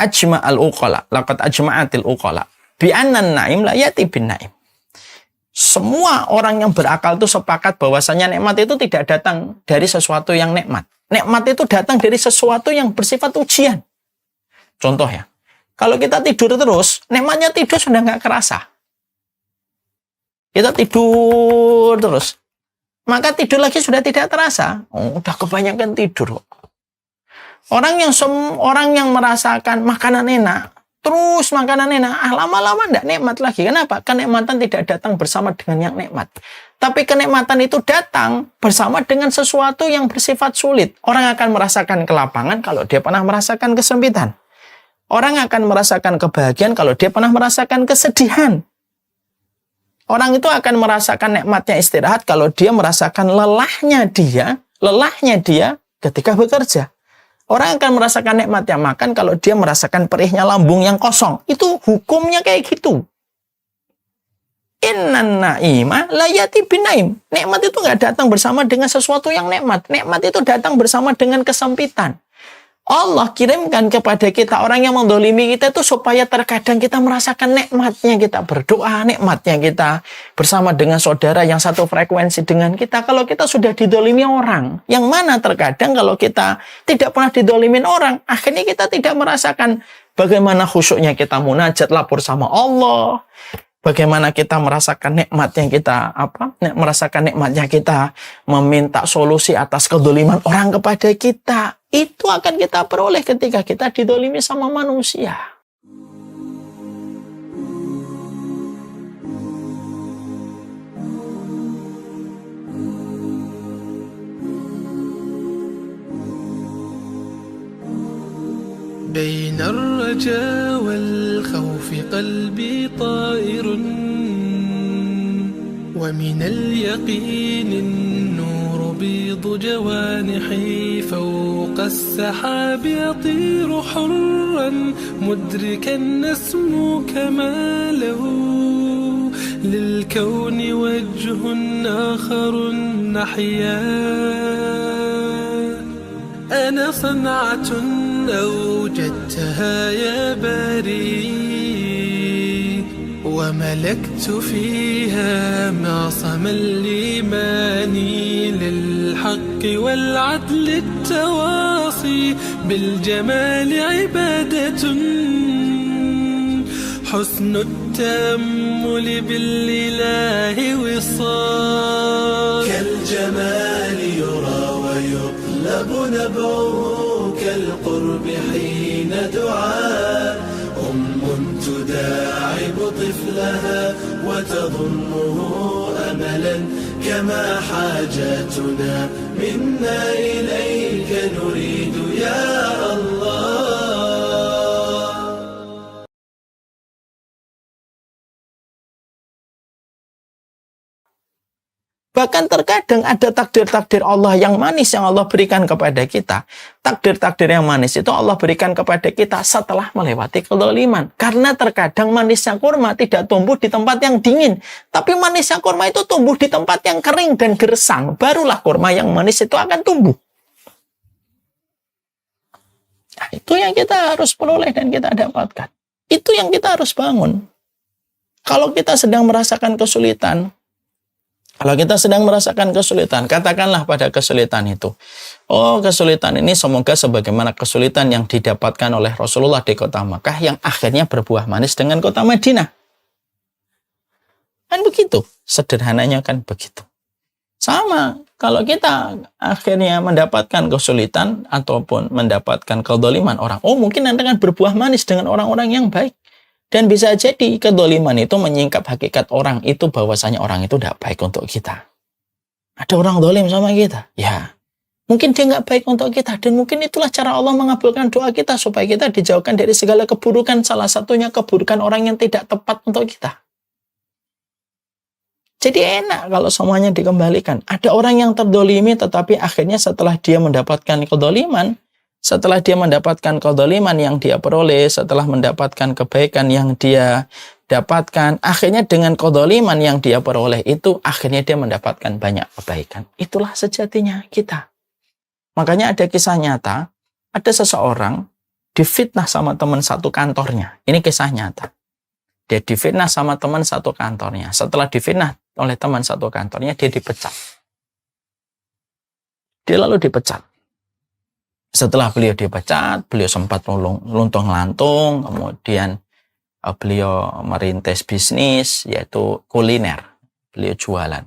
ajma'atil uqala bi anna an-na'im la yati bin na'im. Semua orang yang berakal itu sepakat bahwasanya nikmat itu tidak datang dari sesuatu yang nikmat. Nikmat itu datang dari sesuatu yang bersifat ujian. Contoh ya, kalau kita tidur terus, nikmatnya tidur sudah nggak kerasa. Kita tidur terus, maka tidur lagi sudah tidak terasa. Udah kebanyakan tidur. Orang yang merasakan makanan enak, terus makanan enak, lama-lama tidak nikmat lagi. Kenapa? Kenikmatan tidak datang bersama dengan yang nikmat. Tapi kenikmatan itu datang bersama dengan sesuatu yang bersifat sulit. Orang akan merasakan kelapangan kalau dia pernah merasakan kesempitan. Orang akan merasakan kebahagiaan kalau dia pernah merasakan kesedihan. Orang itu akan merasakan nikmatnya istirahat kalau dia merasakan lelahnya dia ketika bekerja. Orang akan merasakan nikmatnya makan kalau dia merasakan perihnya lambung yang kosong. Itu hukumnya kayak gitu. Innan na'ima la yati binaim. Nikmat itu nggak datang bersama dengan sesuatu yang nikmat. Nikmat itu datang bersama dengan kesempitan. Allah kirimkan kepada kita orang yang mendolimi kita itu supaya terkadang kita merasakan nikmatnya kita berdoa, nikmatnya kita bersama dengan saudara yang satu frekuensi dengan kita. Kalau kita sudah didolimi orang, yang mana terkadang kalau kita tidak pernah didolimin orang, akhirnya kita tidak merasakan bagaimana khusyuknya kita munajat lapor sama Allah. Bagaimana kita merasakan nikmatnya kita merasakan nikmatnya kita meminta solusi atas kedoliman orang kepada kita. Itu akan kita peroleh ketika kita didolimi sama manusia. بين الرجاء والخوف قلبي طائر ومن اليقين النور بيض جوانحي فوق السحاب يطير حرا مدركا نسمو كماله للكون وجه آخر نحيا أنا صنعة أوجدتها يا باري وملكت فيها معصم الإيمان للحق والعدل التواصي بالجمال عبادة حسن التأمل بالإله وصال كالجمال يرى ويطلب نبعه كالقرب حين دعاء تداعب طفلها وتظنه أملا كما حاجاتنا منا إليك نريد يا الله. Bahkan terkadang ada takdir-takdir Allah yang manis yang Allah berikan kepada kita. Takdir-takdir yang manis itu Allah berikan kepada kita setelah melewati kezaliman. Karena terkadang manisnya kurma tidak tumbuh di tempat yang dingin. Tapi manisnya kurma itu tumbuh di tempat yang kering dan gersang. Barulah kurma yang manis itu akan tumbuh. Nah, itu yang kita harus peroleh dan kita dapatkan. Itu yang kita harus bangun. Kalau kita sedang merasakan kesulitan, katakanlah pada kesulitan itu, oh kesulitan ini semoga sebagaimana kesulitan yang didapatkan oleh Rasulullah di kota Makkah yang akhirnya berbuah manis dengan kota Madinah. Kan begitu, sederhananya kan begitu. Sama, kalau kita akhirnya mendapatkan kesulitan ataupun mendapatkan kedoliman orang, oh mungkin nanti akan berbuah manis dengan orang-orang yang baik. Dan bisa jadi kedoliman itu menyingkap hakikat orang itu bahwasanya orang itu tidak baik untuk kita. Ada orang dolim sama kita, ya mungkin dia nggak baik untuk kita. Dan mungkin itulah cara Allah mengabulkan doa kita supaya kita dijauhkan dari segala keburukan. Salah satunya keburukan orang yang tidak tepat untuk kita. Jadi enak kalau semuanya dikembalikan. Ada orang yang terdolimi tetapi akhirnya setelah dia mendapatkan kedoliman, setelah dia mendapatkan kedoliman yang dia peroleh, setelah mendapatkan kebaikan yang dia dapatkan, akhirnya dengan kedoliman yang dia peroleh itu, akhirnya dia mendapatkan banyak kebaikan. Itulah sejatinya kita. Makanya ada kisah nyata, ada seseorang difitnah sama teman satu kantornya. Ini kisah nyata. Dia difitnah sama teman satu kantornya. Setelah difitnah oleh teman satu kantornya, dia dipecat. Dia lalu dipecat. Setelah beliau dipecat, beliau sempat luntung-lantung, kemudian beliau merintis bisnis, yaitu kuliner. Beliau jualan.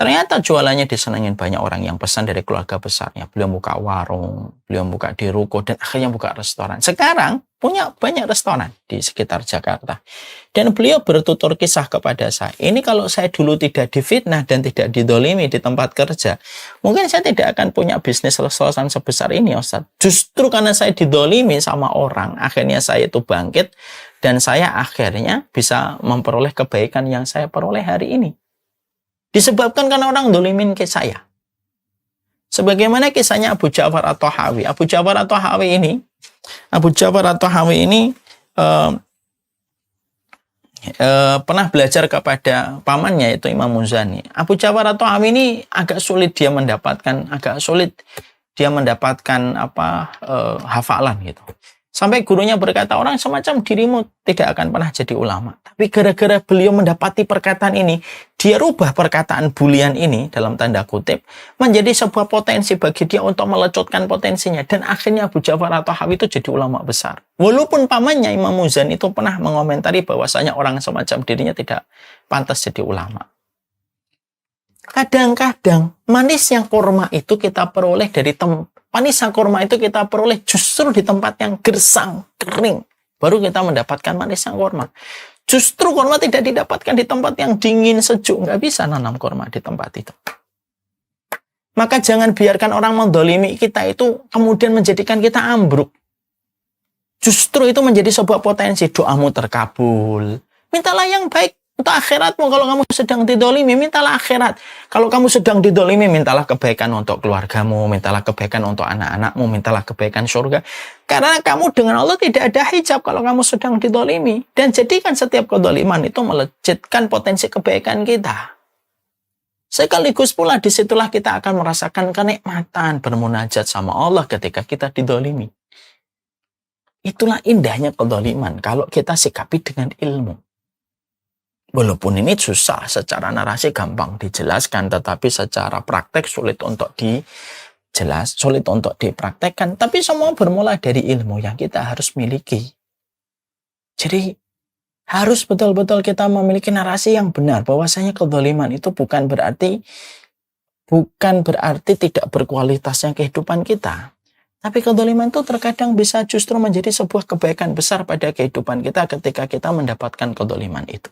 Ternyata jualannya disenangin banyak orang yang pesan dari keluarga besarnya. Beliau buka warung, beliau buka di ruko, dan akhirnya buka restoran. Sekarang punya banyak restoran di sekitar Jakarta. Dan beliau bertutur kisah kepada saya. Ini kalau saya dulu tidak difitnah dan tidak didolimi di tempat kerja, mungkin saya tidak akan punya bisnis restoran sebesar ini, Ustaz. Justru karena saya didolimi sama orang, akhirnya saya itu bangkit, dan saya akhirnya bisa memperoleh kebaikan yang saya peroleh hari ini. Disebabkan karena orang dolimin ke saya. Sebagaimana kisahnya Abu Ja'far at-Tahawi. Abu Ja'far at-Tahawi ini pernah belajar kepada pamannya, yaitu Imam Muzani. Abu Ja'far at-Tahawi ini agak sulit dia mendapatkan hafalan gitu. Sampai gurunya berkata, orang semacam dirimu tidak akan pernah jadi ulama. Tapi gara-gara beliau mendapati perkataan ini, dia rubah perkataan bulian ini, dalam tanda kutip, menjadi sebuah potensi bagi dia untuk melecutkan potensinya. Dan akhirnya Abu Ja'far at-Tahawi itu jadi ulama besar. Walaupun pamannya Imam Muzani itu pernah mengomentari bahwasanya orang semacam dirinya tidak pantas jadi ulama. Kadang-kadang manisnya kurma itu kita peroleh dari manisnya kurma itu kita peroleh justru di tempat yang gersang, kering. Baru kita mendapatkan manisnya kurma. Justru kurma tidak didapatkan di tempat yang dingin, sejuk. Nggak bisa nanam kurma di tempat itu. Maka jangan biarkan orang mendolimi kita itu kemudian menjadikan kita ambruk. Justru itu menjadi sebuah potensi. Doamu terkabul. Mintalah yang baik untuk akhiratmu. Kalau kamu sedang didolimi, mintalah akhirat. Kalau kamu sedang didolimi, mintalah kebaikan untuk keluargamu, mintalah kebaikan untuk anak-anakmu, mintalah kebaikan surga. Karena kamu dengan Allah tidak ada hijab kalau kamu sedang didolimi. Dan jadikan setiap kedoliman itu melejitkan potensi kebaikan kita. Sekaligus pula disitulah kita akan merasakan kenikmatan bermunajat sama Allah ketika kita didolimi. Itulah indahnya kedoliman kalau kita sikapi dengan ilmu. Walaupun ini susah, secara narasi gampang dijelaskan, tetapi secara praktek sulit untuk dipraktekkan. Tapi semua bermula dari ilmu yang kita harus miliki. Jadi harus betul-betul kita memiliki narasi yang benar, bahwasanya kezaliman itu bukan berarti tidak berkualitasnya kehidupan kita. Tapi kezaliman itu terkadang bisa justru menjadi sebuah kebaikan besar pada kehidupan kita ketika kita mendapatkan kezaliman itu.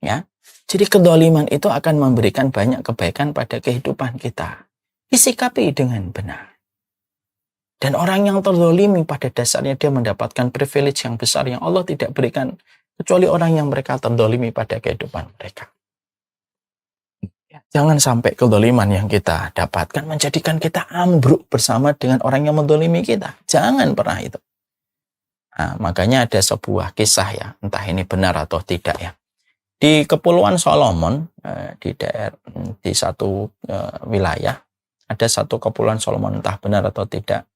Ya, jadi kedoliman itu akan memberikan banyak kebaikan pada kehidupan kita. Disikapi dengan benar. Dan orang yang terdolimi pada dasarnya dia mendapatkan privilege yang besar yang Allah tidak berikan kecuali orang yang mereka terdolimi pada kehidupan mereka. Jangan sampai kedoliman yang kita dapatkan menjadikan kita ambruk bersama dengan orang yang mendolimi kita. Jangan pernah itu. Nah, makanya ada sebuah kisah ya, entah ini benar atau tidak ya. Di Kepulauan Solomon, di satu wilayah, ada satu Kepulauan Solomon, entah benar atau tidak,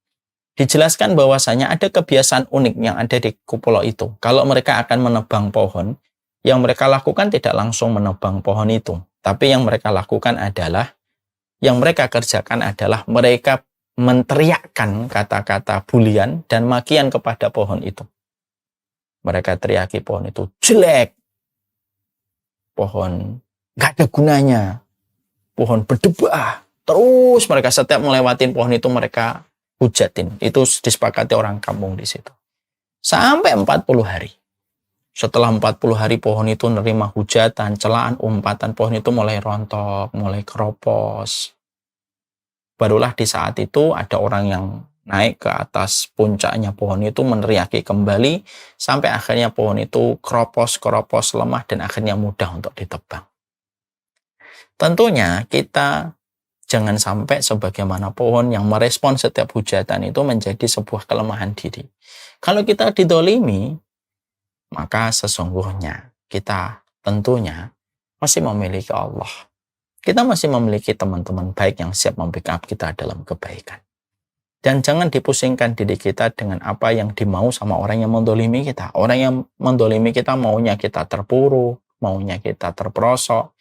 dijelaskan bahwasanya ada kebiasaan unik yang ada di pulau itu. Kalau mereka akan menebang pohon, yang mereka lakukan tidak langsung menebang pohon itu. Tapi yang mereka kerjakan adalah mereka menteriakkan kata-kata bulian dan makian kepada pohon itu. Mereka teriaki pohon itu jelek. Pohon gak ada gunanya, pohon berdebah. Terus mereka setiap melewatin pohon itu mereka hujatin. Itu disepakati orang kampung di situ. Sampai 40 hari. Setelah 40 hari pohon itu nerima hujatan, celaan, umpatan, pohon itu mulai rontok, mulai keropos. Barulah di saat itu ada orang yang naik ke atas puncaknya pohon itu meneriaki kembali sampai akhirnya pohon itu keropos, lemah dan akhirnya mudah untuk ditebang. Tentunya kita jangan sampai sebagaimana pohon yang merespon setiap hujatan itu menjadi sebuah kelemahan diri. Kalau kita didolimi, maka sesungguhnya kita tentunya masih memiliki Allah. Kita masih memiliki teman-teman baik yang siap membackup kita dalam kebaikan. Dan jangan dipusingkan diri kita dengan apa yang dimau sama orang yang mendolimi kita. Orang yang mendolimi kita maunya kita terpuruk, maunya kita terperosok.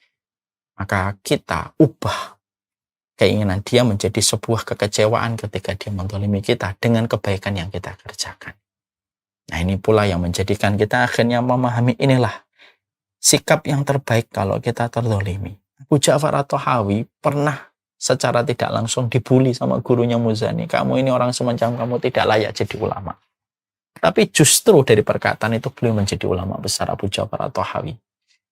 Maka kita ubah keinginan dia menjadi sebuah kekecewaan ketika dia mendolimi kita dengan kebaikan yang kita kerjakan. Nah ini pula yang menjadikan kita akhirnya memahami inilah sikap yang terbaik kalau kita terzalimi. Abu Ja'far at-Tahawi pernah secara tidak langsung dibully sama gurunya Muzani. Kamu ini orang semacam kamu tidak layak jadi ulama. Tapi justru dari perkataan itu beliau menjadi ulama besar, Abu Ja'far at-Tahawi.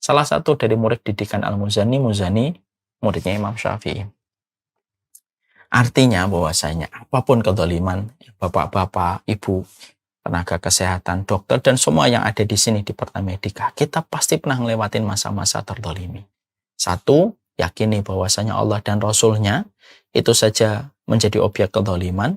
Salah satu dari murid didikan Al-Muzani, Muzani muridnya Imam Syafi'i. Artinya bahwasanya apapun kezaliman, bapak-bapak, ibu, tenaga kesehatan, dokter, dan semua yang ada di sini di Pertamedika, kita pasti pernah ngelewatin masa-masa terzalimi. Satu, yakini bahwasanya Allah dan Rasul-Nya itu saja menjadi objek kezaliman.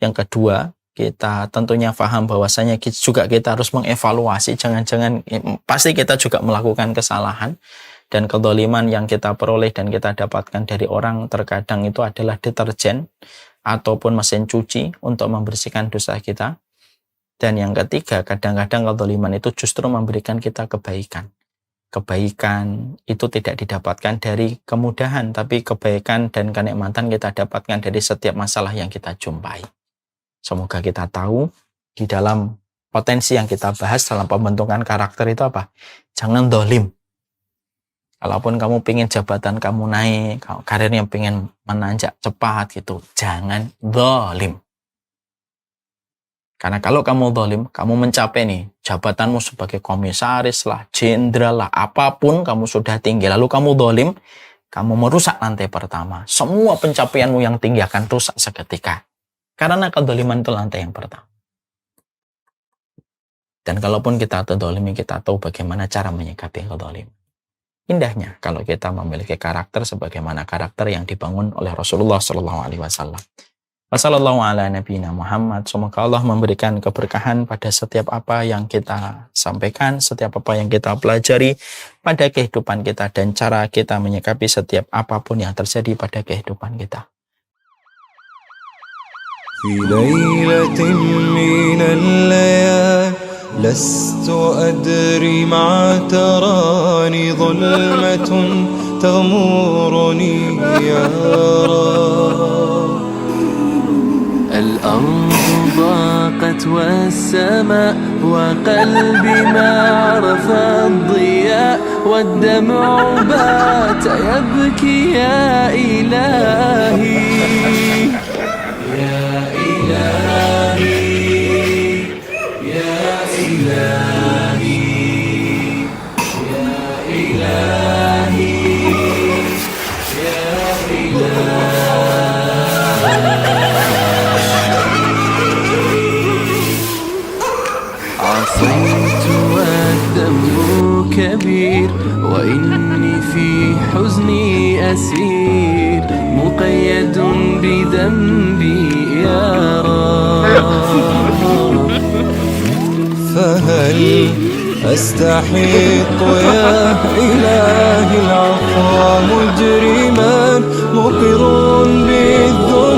Yang kedua, kita tentunya paham bahwasanya juga kita harus mengevaluasi, jangan-jangan pasti kita juga melakukan kesalahan, dan kezaliman yang kita peroleh dan kita dapatkan dari orang terkadang itu adalah deterjen ataupun mesin cuci untuk membersihkan dosa kita. Dan yang ketiga, kadang-kadang kezaliman itu justru memberikan kita kebaikan. Kebaikan itu tidak didapatkan dari kemudahan, tapi kebaikan dan kenikmatan kita dapatkan dari setiap masalah yang kita jumpai. Semoga kita tahu di dalam potensi yang kita bahas dalam pembentukan karakter itu apa? Jangan zalim. Kalaupun kamu pengen jabatan kamu naik, karirnya pengen menanjak cepat gitu, jangan zalim. Karena kalau kamu zalim, kamu mencapai nih jabatanmu sebagai komisaris lah, jenderal lah, apapun kamu sudah tinggi, lalu kamu zalim, kamu merusak lantai pertama. Semua pencapaianmu yang tinggi akan rusak seketika. Karena kezaliman itu lantai yang pertama. Dan kalaupun kita terzalimi, kita tahu bagaimana cara menyikapi kezaliman. Indahnya kalau kita memiliki karakter sebagaimana karakter yang dibangun oleh Rasulullah SAW. Wassallallahu ala nabiyina Muhammad. Semoga Allah memberikan keberkahan pada setiap apa yang kita sampaikan, setiap apa yang kita pelajari pada kehidupan kita, dan cara kita menyikapi setiap apapun yang terjadi pada kehidupan kita. في ليلة من الليالي لست أدري ما تراني ظلمة تغمرني يا رب. الأرض ضاقت والسماء وقلبي ما عرف الضياء والدمع بات يبكي يا إلهي يا إلهي يا إلهي يا إلهي يا عصيت والذنب كبير وإني في حزني أسير مقيد بذنبي يا رب. فهل أستحق يا إلهي العفو مجرما مقر بالذنب